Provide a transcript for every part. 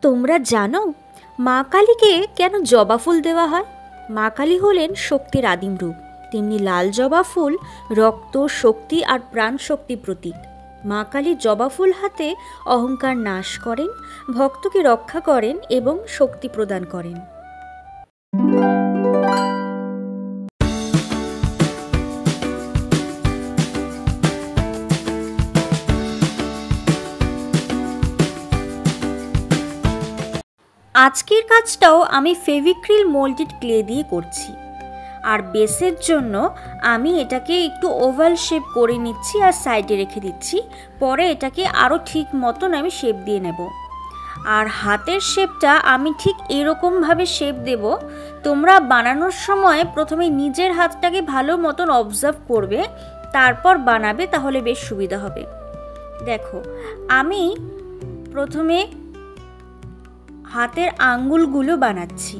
তোমরা জানো মা কালীকে কেন জবা ফুল দেওয়া হয়? মা কালী হলেন শক্তির আদিম রূপ, তেমনি লাল জবা ফুল রক্ত, শক্তি আর প্রাণ শক্তি প্রতীক। মা কালী জবা ফুল হাতে অহংকার নাশ করেন, ভক্তকে রক্ষা করেন এবং শক্তি প্রদান করেন। আজকের কাজটাও আমি ফেভিক্রিল মোল্ডেড ক্লে দিয়ে করছি, আর বেসের জন্য আমি এটাকে একটু ওভাল শেপ করে নিচ্ছি আর সাইডে রেখে দিচ্ছি। পরে এটাকে আরও ঠিক মতন আমি শেপ দিয়ে নেব। আর হাতের শেপটা আমি ঠিক এরকমভাবে শেপ দেব। তোমরা বানানোর সময় প্রথমে নিজের হাতটাকে ভালো মতন অবজার্ভ করবে, তারপর বানাবে, তাহলে বেশ সুবিধা হবে। দেখো, আমি প্রথমে হাতের আঙ্গুলগুলো বানাচ্ছি,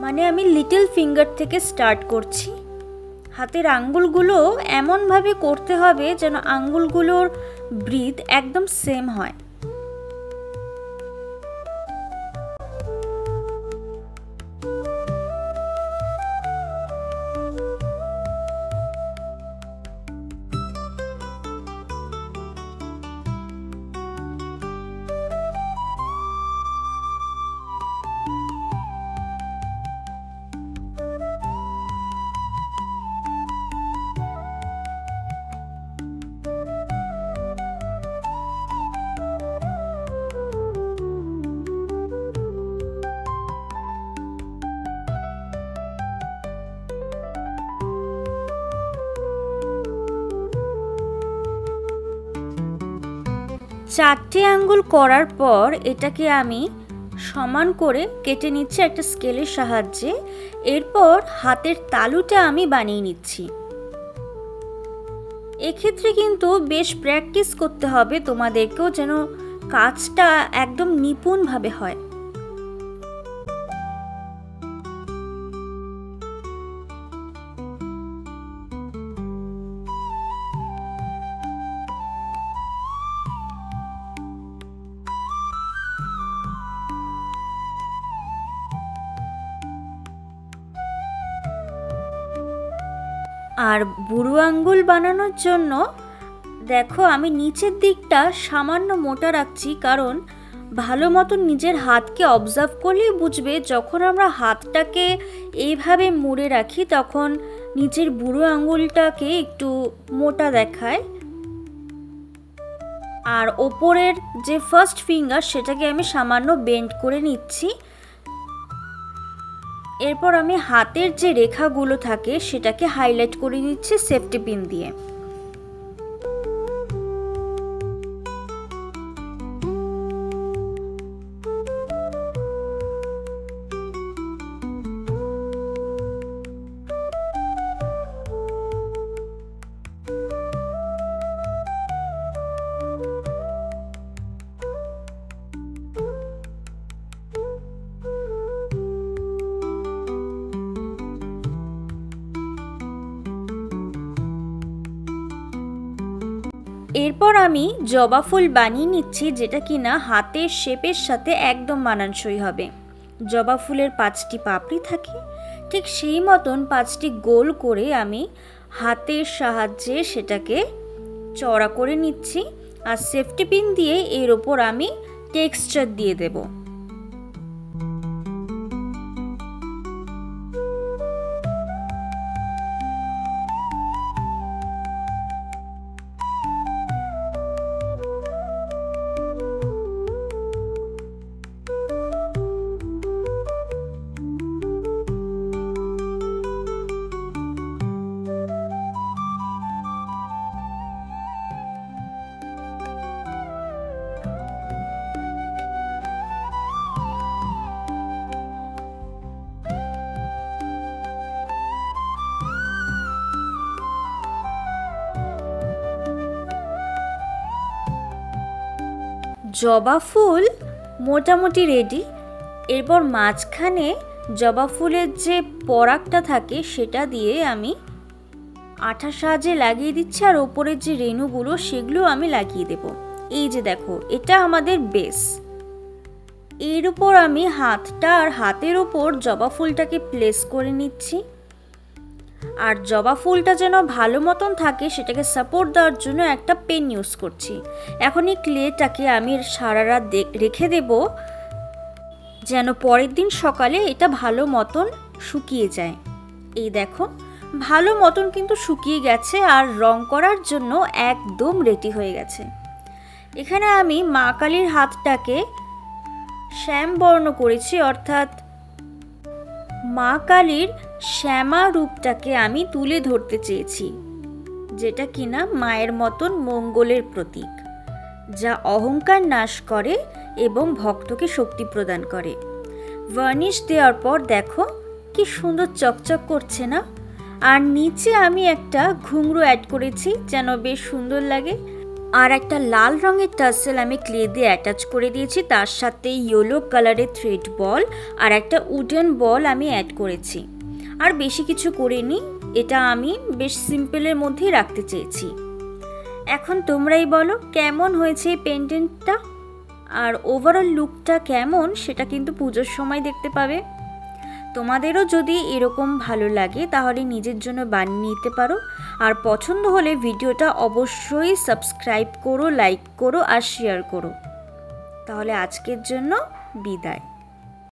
মানে আমি লিটল ফিঙ্গার থেকে স্টার্ট করছি। হাতের আঙ্গুলগুলো এমনভাবে করতে হবে যেন আঙ্গুলগুলোর ব্রিথ একদম সেম হয়। চারটে আঙ্গুল করার পর এটাকে আমি সমান করে কেটে নিচ্ছি একটা স্কেলের সাহায্যে। এরপর হাতের তালুটা আমি বানিয়ে নিচ্ছি। এক্ষেত্রে কিন্তু বেশ প্র্যাকটিস করতে হবে তোমাদেরকেও, যেন কাজটা একদম নিপুণভাবে হয়। আর বুড়ো আঙ্গুল বানানোর জন্য দেখো আমি নিচের দিকটা সামান্য মোটা রাখছি, কারণ ভালো মতো নিজের হাতকে অবজার্ভ করলেই বুঝবে যখন আমরা হাতটাকে এইভাবে মুড়ে রাখি তখন নিচের বুড়ো আঙ্গুলটাকে একটু মোটা দেখায়। আর ওপরের যে ফার্স্ট ফিঙ্গার সেটাকে আমি সামান্য বেন্ড করে নিচ্ছি। এরপর আমি হাতের যে রেখাগুলো থাকে সেটাকে হাইলাইট করে নিচ্ছি সেফটি পিন দিয়ে। এরপর আমি জবা ফুল বানিয়ে নিচ্ছি, যেটা কিনা হাতের শেপের সাথে একদম মানানসই হবে। জবা ফুলের 5টি পাপড়ি থাকে, ঠিক সেই মতন 5টি গোল করে আমি হাতের সাহায্যে সেটাকে চওড়া করে নিচ্ছি। আর সেফটি পিন দিয়ে এর ওপর আমি টেক্সচার দিয়ে দেবো। জবা ফুল মোটামুটি রেডি। এরপর মাঝখানে জবা ফুলের যে পরাগটা থাকে সেটা দিয়ে আমি আঠার সাহায্যে লাগিয়ে দিচ্ছি, আর ওপরের যে রেণুগুলো সেগুলো আমি লাগিয়ে দেব। এই যে দেখো, এটা আমাদের বেস। এর উপর আমি হাতটা আর হাতের উপর জবা ফুলটাকে প্লেস করে নিচ্ছি। আর জবা ফুলটা যেন ভালো মতন থাকে সেটাকে সাপোর্ট দেওয়ার জন্য একটা পেন ইউজ করছি। এখন এই ক্লেটাকে আমি সারা রাত রেখে দেব, যেন পরের দিন সকালে এটা ভালো মতন শুকিয়ে যায়। এই দেখো, ভালো মতন কিন্তু শুকিয়ে গেছে আর রং করার জন্য একদম রেডি হয়ে গেছে। এখানে আমি মা কালীর হাতটাকে শ্যামবর্ণ করেছি, অর্থাৎ মা কালীর শ্যামা রূপটাকে আমি তুলে ধরতে চেয়েছি, যেটা কিনা মায়ের মতন মঙ্গলের প্রতীক, যা অহংকার নাশ করে এবং ভক্তকে শক্তি প্রদান করে। ভার্নিশ দেওয়ার পর দেখো কি সুন্দর চকচক করছে না? আর নিচে আমি একটা ঘুঙরু অ্যাড করেছি যেন বেশ সুন্দর লাগে। আর একটা লাল রঙের টাসেল আমি ক্লে দিয়ে অ্যাটাচ করে দিয়েছি, তার সাথে ইয়েলো কালারের থ্রেড বল আর একটা উডেন বল আমি অ্যাড করেছি। আর বেশি কিছু করিনি, এটা আমি বেশ সিম্পলের মধ্যেই রাখতে চেয়েছি। এখন তোমরাই বলো কেমন হয়েছে এই পেন্ডেন্টটা, আর ওভারঅল লুকটা কেমন সেটা কিন্তু পুজোর সময় দেখতে পাবে। তোমাদেরও যদি এরকম ভালো লাগে তাহলে নিজের জন্য বানিয়ে নিতে পারো। আর পছন্দ হলে ভিডিওটা অবশ্যই সাবস্ক্রাইব করো, লাইক করো আর শেয়ার করো। তাহলে আজকের জন্য বিদায়।